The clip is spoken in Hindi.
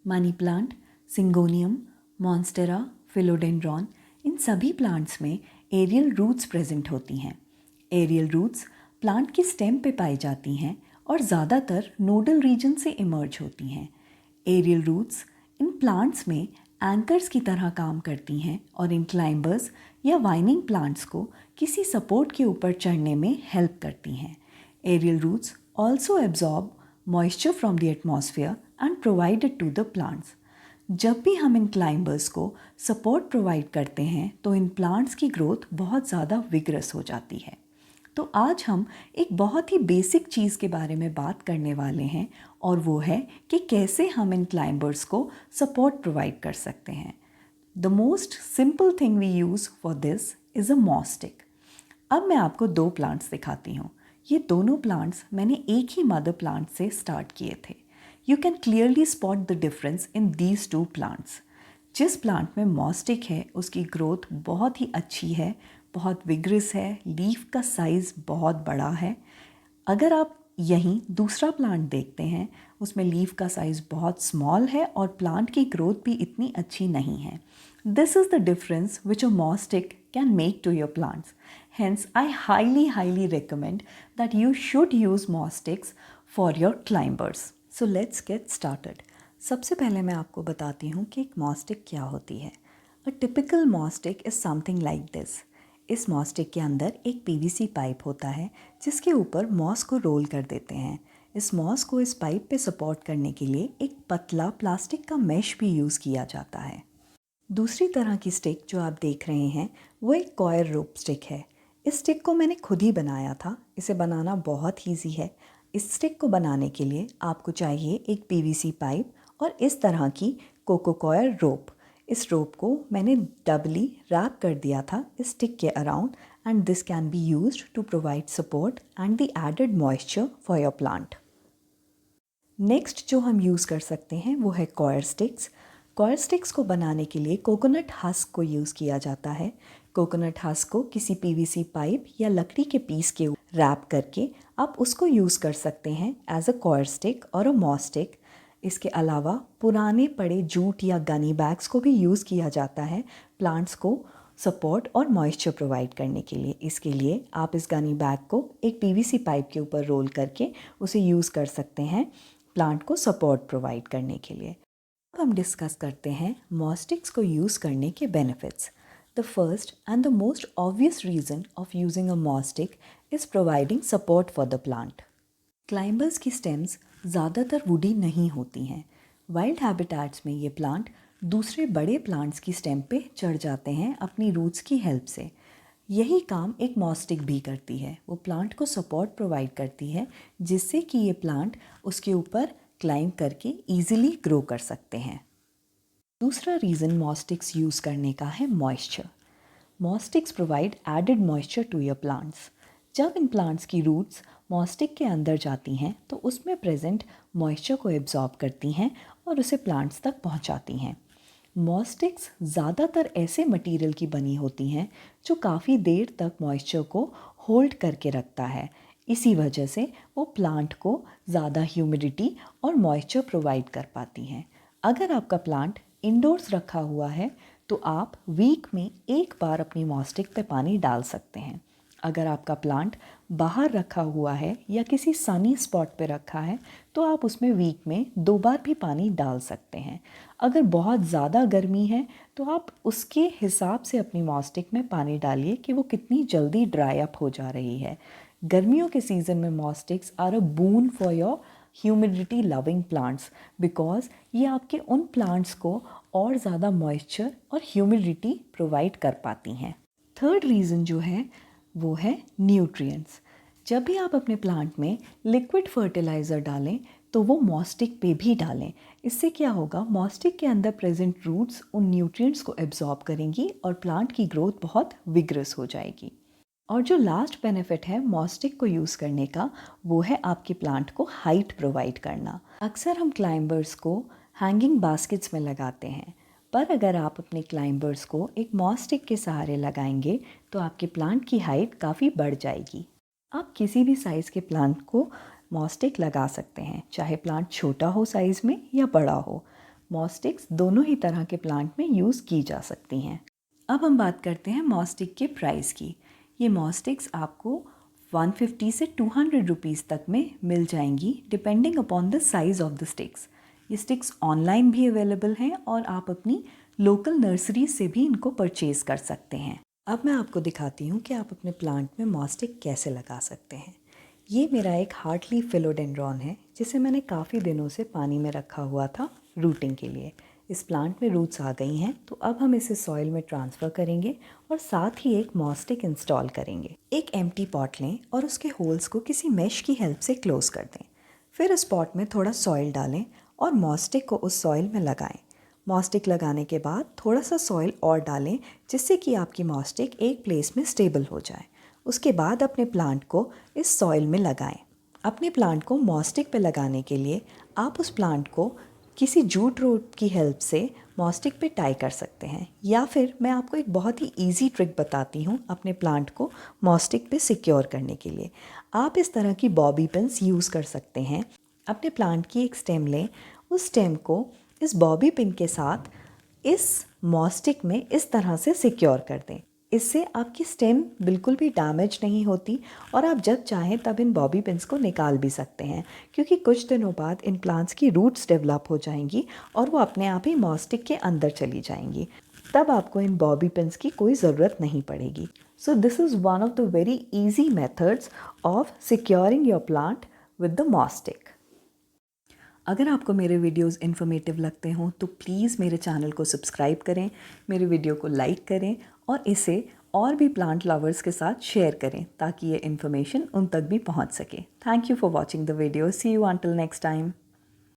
Money plant, syngonium, monstera, philodendron, इन सभी प्लांट्स में एरियल रूट्स प्रेजेंट होती हैं। एरियल रूट्स प्लांट की स्टेम पे पाई जाती हैं और ज़्यादातर नोडल रीजन से इमर्ज होती हैं। एरियल रूट्स इन प्लांट्स में एंकर्स की तरह काम करती हैं और इन क्लाइंबर्स या वाइनिंग प्लांट्स को किसी सपोर्ट के ऊपर चढ़ने में हेल्प करती हैं। Aerial roots also absorb moisture from the atmosphere and provide it to the plants. जब भी हम इन क्लाइंबर्स को सपोर्ट प्रोवाइड करते हैं तो इन प्लांट्स की ग्रोथ बहुत ज़्यादा विगरस हो जाती है। तो आज हम एक बहुत ही बेसिक चीज़ के बारे में बात करने वाले हैं और वो है कि कैसे हम इन क्लाइंबर्स को सपोर्ट प्रोवाइड कर सकते हैं। The most simple thing we use for this is a moss stick. अब मैं आपको दो प्लांट्स दिखाती हूँ। ये दोनों प्लांट्स मैंने एक ही मदर प्लांट से स्टार्ट किए थे। You can clearly spot the difference in these two plants. जिस प्लांट में मॉस स्टिक है उसकी ग्रोथ बहुत ही अच्छी है, बहुत विग्रस है, लीफ का साइज़ बहुत बड़ा है। अगर आप यहीं दूसरा प्लांट देखते हैं उसमें लीफ का साइज़ बहुत स्मॉल है और प्लांट की ग्रोथ भी इतनी अच्छी नहीं है। This is the difference which a moss stick can make to your plants. Hence, I highly recommend that you should use moss sticks for your climbers. So let's get started. सबसे पहले मैं आपको बताती हूँ कि एक moss stick क्या होती है. A typical moss stick is something like this. इस moss stick के अंदर एक PVC पाइप होता है जिसके ऊपर मॉस को रोल कर देते हैं। इस मॉस को इस पाइप पे सपोर्ट करने के लिए एक पतला प्लास्टिक का मैश भी यूज़ किया जाता है। दूसरी तरह की स्टिक जो आप देख रहे हैं वो एक कॉयर रोप स्टिक है। इस स्टिक को मैंने खुद ही बनाया था। इसे बनाना बहुत ईजी है। इस स्टिक को बनाने के लिए आपको चाहिए एक पीवीसी पाइप और इस तरह की कोको कॉयर रोप। इस रोप को मैंने डबली रैप कर दिया था इस स्टिक के around and this can be used to provide support and the added moisture for your plant. Next जो हम यूज़ कर सकते हैं वो है कॉयर स्टिक्स। कॉयर स्टिक्स को बनाने के लिए कोकोनट हस्क को यूज़ किया जाता है। कोकोनट हस्क को किसी पीवीसी पाइप या लकड़ी के पीस के रैप करके आप उसको यूज़ कर सकते हैं एज अ कॉयर स्टिक और अ मॉस स्टिक। इसके अलावा पुराने पड़े जूट या गनी बैग्स को भी यूज़ किया जाता है प्लांट्स को सपोर्ट और मॉइस्चर प्रोवाइड करने के लिए। इसके लिए आप इस गनी बैग को एक पीवीसी पाइप के ऊपर रोल करके उसे यूज़ कर सकते हैं प्लांट को सपोर्ट प्रोवाइड करने के लिए। अब हम डिस्कस करते हैं मॉस स्टिक्स को यूज़ करने के benefits. The first and the most obvious reason of using a moss stick is providing support for the plant. Climbers की स्टेम्स ज़्यादातर वुडी नहीं होती हैं। वाइल्ड हैबिटेट्स में ये प्लांट दूसरे बड़े प्लांट्स की स्टेम पे चढ़ जाते हैं अपनी रूट्स की हेल्प से। यही काम एक मॉस स्टिक भी करती है। वो प्लांट को सपोर्ट प्रोवाइड करती है जिससे कि ये प्लांट उसके ऊपर क्लाइंब करके ईजिली ग्रो कर सकते हैं। दूसरा रीज़न मॉस स्टिक्स यूज़ करने का है moisture. Moss sticks provide added moisture to your plants. जब इन प्लांट्स की रूट्स मॉस स्टिक के अंदर जाती हैं तो उसमें प्रेजेंट मॉइस्चर को एब्जॉर्ब करती हैं और उसे प्लांट्स तक पहुंचाती हैं। मॉस स्टिक्स ज़्यादातर ऐसे मटेरियल की बनी होती हैं जो काफ़ी देर तक मॉइस्चर को होल्ड करके रखता है। इसी वजह से वो प्लांट को ज़्यादा ह्यूमिडिटी और मॉइस्चर प्रोवाइड कर पाती हैं। अगर आपका प्लांट इंडोर्स रखा हुआ है तो आप वीक में एक बार अपनी मॉस स्टिक पे पानी डाल सकते हैं। अगर आपका प्लांट बाहर रखा हुआ है या किसी सनी स्पॉट पे रखा है तो आप उसमें वीक में 2 बार भी पानी डाल सकते हैं। अगर बहुत ज़्यादा गर्मी है तो आप उसके हिसाब से अपनी मॉस स्टिक में पानी डालिए कि वो कितनी जल्दी ड्राई अप हो जा रही है। गर्मियों के सीज़न में moss sticks are a boon for your humidity loving plants because ये आपके उन प्लांट्स को और ज़्यादा मॉइस्चर और ह्यूमिडिटी प्रोवाइड कर पाती हैं। थर्ड रीज़न जो है वो है न्यूट्रिएंट्स। जब भी आप अपने प्लांट में लिक्विड फर्टिलाइज़र डालें तो वो मॉस स्टिक पे भी डालें। इससे क्या होगा, मॉस स्टिक के अंदर प्रेजेंट रूट्स उन न्यूट्रिएंट्स को एब्जॉर्ब करेंगी और प्लांट की ग्रोथ बहुत विग्रस हो जाएगी। और जो लास्ट बेनिफिट है मॉस स्टिक को यूज़ करने का वो है आपके प्लांट को हाइट प्रोवाइड करना। अक्सर हम क्लाइंबर्स को हैंगिंग बास्केट्स में लगाते हैं, पर अगर आप अपने क्लाइंबर्स को एक मॉस स्टिक के सहारे लगाएंगे तो आपके प्लांट की हाइट काफ़ी बढ़ जाएगी। आप किसी भी साइज़ के प्लांट को मॉस स्टिक लगा सकते हैं, चाहे प्लांट छोटा हो साइज़ में या बड़ा हो। मॉस स्टिक्स दोनों ही तरह के प्लांट में यूज़ की जा सकती हैं। अब हम बात करते हैं मॉस स्टिक के प्राइस की। ये मॉस स्टिक्स आपको 150 से 200 रुपीज़ तक में मिल जाएंगी depending upon the size of the sticks. ये स्टिक्स ऑनलाइन भी अवेलेबल हैं और आप अपनी लोकल नर्सरी से भी इनको परचेज़ कर सकते हैं। अब मैं आपको दिखाती हूँ कि आप अपने प्लांट में मॉस स्टिक कैसे लगा सकते हैं। ये मेरा एक हार्टलीफ फिलोडेंड्रॉन है जिसे मैंने काफ़ी दिनों से पानी में रखा हुआ था रूटिंग के लिए। इस प्लांट में रूट्स आ गई हैं, तो अब हम इसे सॉइल में ट्रांसफ़र करेंगे और साथ ही एक मॉस स्टिक इंस्टॉल करेंगे। एक एम्प्टी पॉट लें और उसके होल्स को किसी मेश की हेल्प से क्लोज़ कर दें। फिर इस पॉट में थोड़ा सॉइल डालें और मॉस स्टिक को उस सॉइल में लगाएं। मॉस स्टिक लगाने के बाद थोड़ा सा सॉइल और डालें जिससे कि आपकी मॉस स्टिक एक प्लेस में स्टेबल हो जाए। उसके बाद अपने प्लांट को इस सॉइल में लगाएं। अपने प्लांट को मॉस स्टिक पे लगाने के लिए आप उस प्लांट को किसी जूट रोप की हेल्प से मॉस स्टिक पे टाई कर सकते हैं, या फिर मैं आपको एक बहुत ही इजी ट्रिक बताती हूँ अपने प्लांट को मॉस स्टिक पे सिक्योर करने के लिए। आप इस तरह की बॉबी पिन्स यूज़ कर सकते हैं। अपने प्लांट की एक स्टेम लें, उस स्टेम को इस बॉबी पिन के साथ इस मॉस स्टिक में इस तरह से सिक्योर कर दें। इससे आपकी स्टेम बिल्कुल भी डैमेज नहीं होती और आप जब चाहें तब इन बॉबी पिन्स को निकाल भी सकते हैं, क्योंकि कुछ दिनों बाद इन प्लांट्स की रूट्स डेवलप हो जाएंगी और वो अपने आप ही मॉस स्टिक के अंदर चली जाएंगी। तब आपको इन बॉबी पिन्स की कोई ज़रूरत नहीं पड़ेगी। So this is one of the very easy methods of securing your plant with the moss stick. अगर आपको मेरे वीडियोस इन्फॉर्मेटिव लगते हों तो प्लीज़ मेरे चैनल को सब्सक्राइब करें, मेरे वीडियो को लाइक करें और इसे और भी प्लांट लवर्स के साथ शेयर करें ताकि ये इन्फॉर्मेशन उन तक भी पहुंच सके। Thank you for watching the video. See you until next time.